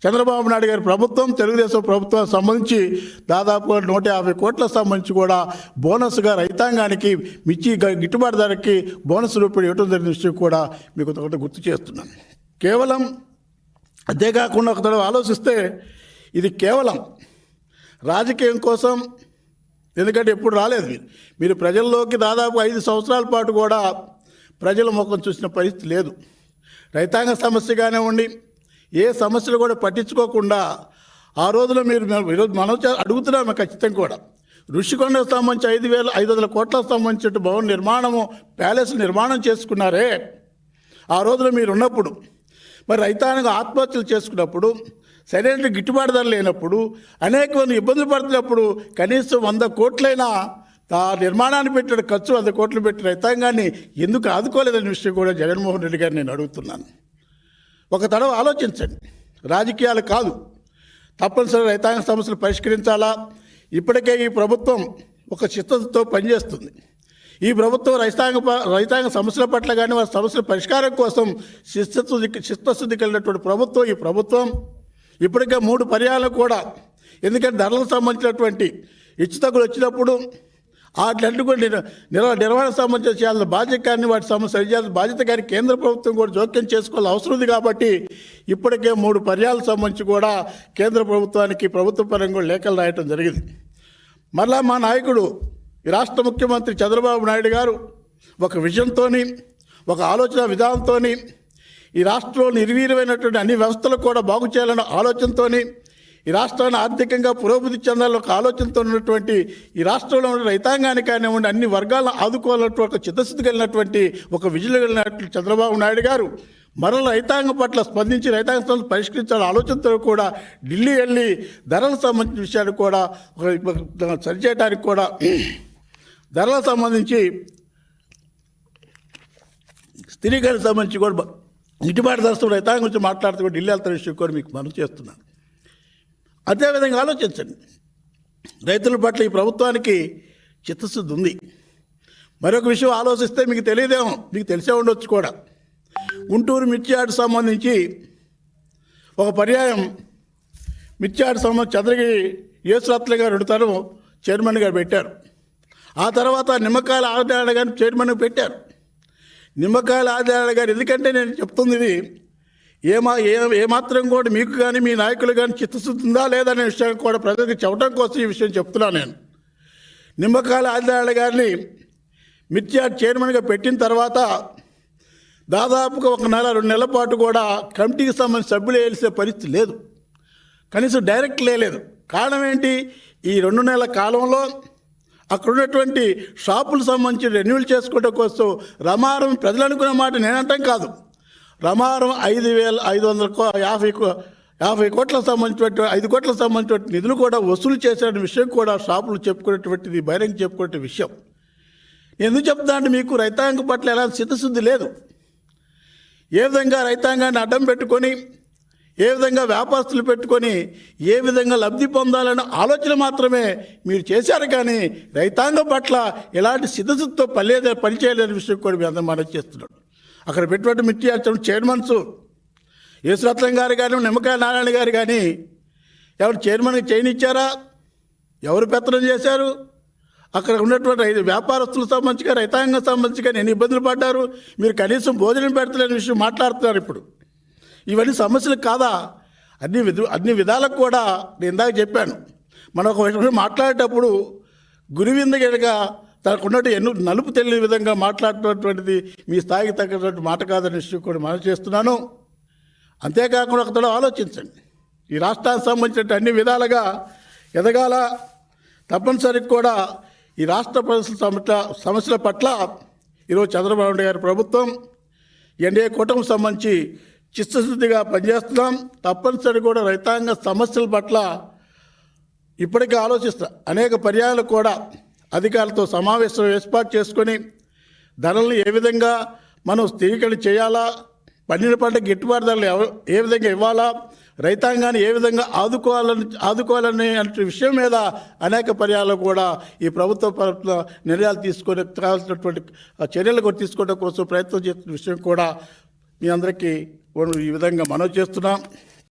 చంద్రబాబు నాయుడు గారి ప్రభుత్వం, తెలుగుదేశం ప్రభుత్వానికి సంబంధించి దాదాపు 150 కోట్ల సంబంధించి కూడా బోనస్గా రైతాంగానికి మిర్చి గిట్టుబాటు ధరకి బోనస్ రూపాయలు ఇవ్వడం జరిగిన విషయం కూడా మీకు ఒకటి గుర్తు చేస్తున్నాను. కేవలం అంతేకాకుండా ఒక తడవ ఆలోచిస్తే ఇది కేవలం రాజకీయం కోసం, ఎందుకంటే ఎప్పుడు రాలేదు మీరు ప్రజల్లోకి దాదాపు 5 సంవత్సరాల పాటు కూడా ప్రజల ముఖం చూసిన పరిస్థితి లేదు. రైతాంగ సమస్య కానివ్వండి, ఏ సమస్యలు కూడా పట్టించుకోకుండా ఆ రోజులో మీరు ఈరోజు మనం అడుగుతున్నాము ఖచ్చితంగా కూడా. ఋషికొండకు సంబంధించి 5,500 కోట్లకు సంబంధించిన భవన నిర్మాణము, ప్యాలెస్ నిర్మాణం చేసుకున్నారే ఆ రోజులో మీరు ఉన్నప్పుడు. మరి రైతాంగం ఆత్మహత్యలు చేసుకున్నప్పుడు, సరైన గిట్టుబాటు ధర లేనప్పుడు, అనేక మంది ఇబ్బందులు పడుతున్నప్పుడు కనీసం 100 కోట్లైనా ఆ నిర్మాణాన్ని పెట్టిన ఖర్చు 100 కోట్లు పెట్టి రైతాంగాన్ని ఎందుకు ఆదుకోలేదనే విషయం కూడా జగన్మోహన్ రెడ్డి గారిని నేను అడుగుతున్నాను. ఒక తడవ ఆలోచించండి. రాజకీయాలు కాదు, తప్పనిసరి రైతాంగ సమస్యలు పరిష్కరించాలా. ఇప్పటికే ఈ ప్రభుత్వం ఒక చిత్తశుద్ధితో పనిచేస్తుంది. ఈ ప్రభుత్వం రైతాంగ సమస్యల పట్ల కానీ వారి సమస్యల పరిష్కారం కోసం చిత్తశుద్ధి కలిగినటువంటి ప్రభుత్వం ఈ ప్రభుత్వం. ఇప్పటికే 3 పర్యాలు కూడా, ఎందుకంటే ధరలకు సంబంధించినటువంటి హెచ్చుతగ్గులు వచ్చినప్పుడు వాటిని కూడా నిర్వహణ సంబంధించిన చేయాల్సిన బాధ్యత కానీ వాటి సమస్య సరిచేయాల్సిన బాధ్యత కానీ కేంద్ర ప్రభుత్వం కూడా జోక్యం చేసుకోవాల్సిన అవసరం ఉంది. కాబట్టి ఇప్పటికే 3 పర్యాలకు సంబంధించి కూడా కేంద్ర ప్రభుత్వానికి ప్రభుత్వ పరంగా లేఖలు రాయటం జరిగింది. మరలా మా నాయకుడు ఈ రాష్ట్ర ముఖ్యమంత్రి చంద్రబాబు నాయుడు గారు ఒక విజన్తో, ఒక ఆలోచన విధానంతో ఈ రాష్ట్రంలో నిర్వీర్యమైనటువంటి అన్ని వ్యవస్థలు కూడా బాగు చేయాలన్న ఆలోచనతో, ఈ రాష్ట్రాన్ని ఆర్థికంగా పురోభివృద్ధి చెందాలని ఒక ఆలోచనతో ఉన్నటువంటి ఈ రాష్ట్రంలో ఉన్న రైతాంగానికి కానివ్వండి అన్ని వర్గాలను ఆదుకోవాలన్నటువంటి ఒక చిత్తశుద్ధి కలిగినటువంటి ఒక విజయం కలిగినటువంటి చంద్రబాబు నాయుడు గారు మరల రైతాంగం పట్ల స్పందించి రైతాంగ సమస్యలు పరిష్కరించాలని ఆలోచనతో కూడా ఢిల్లీ వెళ్ళి ధరలకు సంబంధించిన విషయాలు కూడా సరిచేయడానికి కూడా, ధరలకు సంబంధించి స్థిరీకరణ సంబంధించి కూడా గిట్టుబాటు ధరతో రైతాంగం గురించి మాట్లాడుతూ కూడా ఢిల్లీ వెళ్తున్న విషయం కూడా మీకు మనం చేస్తున్నాను. అదేవిధంగా ఆలోచించండి, రైతుల పట్ల ఈ ప్రభుత్వానికి చిత్తశుద్ధి ఉంది. మరొక విషయం ఆలోచిస్తే మీకు తెలియదేమో, మీకు తెలిసే ఉండొచ్చు కూడా. గుంటూరు మిర్చి యార్డు సంబంధించి ఒక పర్యాయం మిర్చి యార్డు సంబంధించి చంద్రగిరి యేసురత్న గారు 2 తరం చైర్మన్గా పెట్టారు. ఆ తర్వాత నిమ్మకాయల ఆదాయాల గారిని చైర్మన్గా పెట్టారు. నిమ్మకాయల ఆదాయాల గారు, ఎందుకంటే నేను చెప్తుంది ఇది ఏమాత్రం కూడా మీకు కానీ మీ నాయకులు కానీ చిత్తశుద్ధి ఉందా లేదనే విషయాన్ని కూడా ప్రజలకు చెప్పడం కోసం ఈ విషయం చెప్తున్నాను నేను. నిమ్మకాయల ఆదాయాల గారిని మిర్చి యార్డ్ చైర్మన్గా పెట్టిన తర్వాత దాదాపుగా 1 నెల 2 నెలల పాటు కూడా కమిటీకి సంబంధించిన సభ్యులు వేయాల్సిన పరిస్థితి లేదు, కనీసం డైరెక్ట్ లేదు. కారణం ఏంటి? ఈ 2 నెలల కాలంలో అక్కడ ఉన్నటువంటి షాపులకు సంబంధించి రెన్యూవల్ చేసుకోవడం కోసం రమారం, ప్రజలు అనుకున్న మాట నేనంటాం కాదు, రమారం 5,550 కోట్లకు సంబంధించినటువంటి 5 కోట్లకు సంబంధించినటువంటి నిధులు కూడా వసూలు చేసే విషయం కూడా షాపులు చెప్పుకునేటువంటిది, బహిరంగ చెప్పుకునే విషయం. ఎందుకు చెప్తా అంటే మీకు రైతాంగం పట్ల ఎలాంటి చిత్తశుద్ధి లేదు. ఏ విధంగా రైతాంగాన్ని అడ్డం పెట్టుకొని, ఏ విధంగా వ్యాపారస్తులు పెట్టుకొని ఏ విధంగా లబ్ధి పొందాలన్న ఆలోచన మాత్రమే మీరు చేశారు. కానీ రైతాంగం పట్ల ఎలాంటి చిత్తశుద్ధితో పనిచేయలేని విషయం కూడా మీ అందరూ మనం చేస్తున్నాడు. అక్కడ పెట్టుబడి మిర్చి యార్డ్ చైర్మన్స్ యేసురత్నం గారు కానీ నిమ్మకాయ నారాయణ గారు కానీ ఎవరు చైర్మన్కి చేయనిచ్చారా? ఎవరు పెత్తనం చేశారు? అక్కడ ఉన్నటువంటి వ్యాపారస్తులకు సంబంధించి రైతాంగం సంబంధించి ఎన్ని ఇబ్బందులు పడ్డారు? మీరు కనీసం భోజనం పెడతలేని విషయం మాట్లాడుతున్నారు. ఇప్పుడు ఇవన్నీ సమస్యలు కాదా? అన్ని విధాలకు కూడా నేను ఇందాక చెప్పాను, మనం ఒక విషయం మాట్లాడేటప్పుడు గురివిందగా తనకున్నట్టు నలుపు తెలియని విధంగా మాట్లాడుతున్నటువంటిది మీ స్థాయికి తగ్గటువంటి మాట కాదనే విషయం కూడా మనం చేస్తున్నాను. అంతేకాకుండా ఒకతో ఆలోచించండి, ఈ రాష్ట్రానికి సంబంధించిన అన్ని విధాలుగా ఎదగాల. తప్పనిసరిగా కూడా ఈ రాష్ట్ర సమస్యల పట్ల ఈరోజు చంద్రబాబు నాయుడు గారి ప్రభుత్వం ఎన్డీఏ కూటమికి సంబంధించి చిత్తశుద్ధిగా పనిచేస్తున్నాం. తప్పనిసరి కూడా రైతాంగ సమస్యల పట్ల ఇప్పటికే ఆలోచిస్తాం. అనేక పర్యాయాలు కూడా అధికారులతో సమావేశం ఏర్పాటు చేసుకొని ధరలను ఏ విధంగా మనం స్థిరీకరణ చేయాలా, పండిన పంట గిట్టుబాటు ధరలు ఏ విధంగా ఇవ్వాలా, రైతాంగాన్ని ఏ విధంగా ఆదుకోవాలనే విషయం మీద అనేక పర్యాలు కూడా ఈ ప్రభుత్వ నిర్ణయాలు తీసుకొని కావాల్సినటువంటి చర్యలు కూడా తీసుకోవడం కోసం ప్రయత్నం చేస్తున్న విషయం కూడా మీ అందరికీ ఈ విధంగా మనవి చేస్తున్నాం.